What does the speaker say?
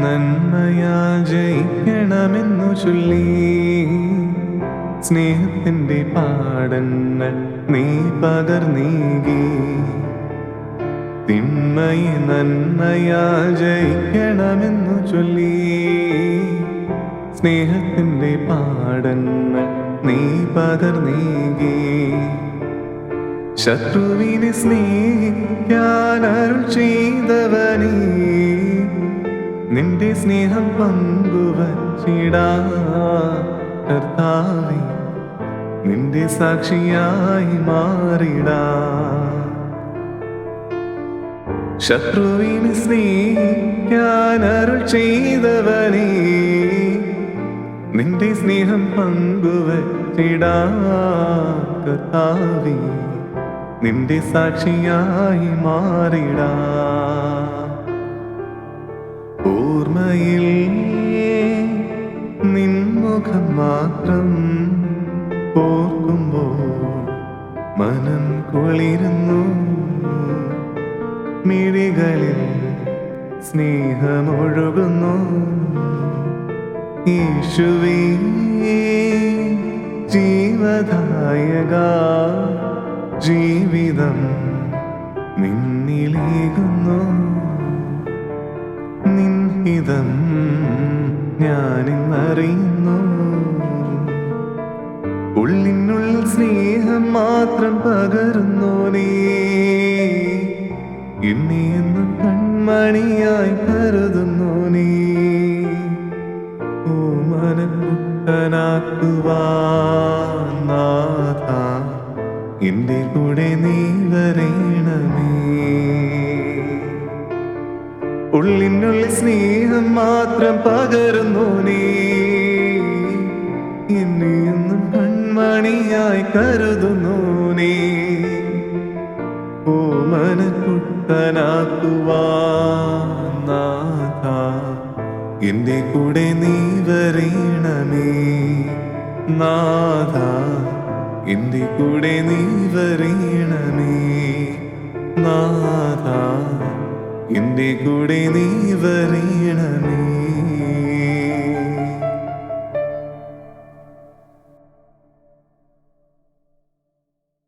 നന്മയാൽ ജയിക്കണമെന്നു ചൊല്ലി സ്നേഹത്തിൻ്റെ പാഠങ്ങൾ നീ പകർന്നീകി. തിന്മയെ നന്മയാൽ ജയിക്കണമെന്നു ചൊല്ലി സ്നേഹത്തിൻ്റെ പാഠങ്ങൾ നീ പകർന്നീകി. ശത്രുവിനെ സ്നേഹിക്കാൻ അരുൾ ചെയ്തവനേ, നിന്റെ സ്നേഹം പങ്കുവച്ചിടാ കർത്താവേ, നിന്റെ സാക്ഷിയായി മാറിടാ. ശത്രുവിനെ സ്നേഹിക്കാൻ അരുൾ ചെയ്തവനേ, നിന്റെ സ്നേഹം പങ്കുവച്ചിടാ കർത്താവേ, നിന്റെ സാക്ഷിയായി മാറിടാ. ഓർമ്മയിൽ നിൻമുഖം മാത്രം ഓർക്കുമ്പോൾ മനം കുളിരുന്നു. മിഴികളിൽ സ്നേഹമൊഴുകുന്നു. യേശുവേ ജീവദായക, ജീവിതം നിന്നിലേകുന്നു. നിൻഹിതം ഞാനിന്നറിയുന്നു. ഉള്ളിനുള്ളിൽ സ്നേഹം മാത്രം പകരുന്നു നീ, എന്നെ എന്നും കൺമണിയായി കരുതുന്നു നീ. ഓമനക്കുട്ടനാക്കുവാൻ നാഥ, എന്റെ കൂടെ നീ വരേണമേ. ഉള്ളിനുള്ളിൽ സ്നേഹം മാത്രം പകരുന്നു നീ, എന്നെ എന്നും കൺമണിയായി കരുതുന്നു നീ. ഓമനക്കുട്ടനാക്കുവാൻ നാഥ, എന്റെ കൂടെ നീ വരേണമേ. നാഥ, എന്റെ കൂടെ നീ വരേണമേ. നാഥ, എന്റെ കൂടെ നീ വരേണമേ.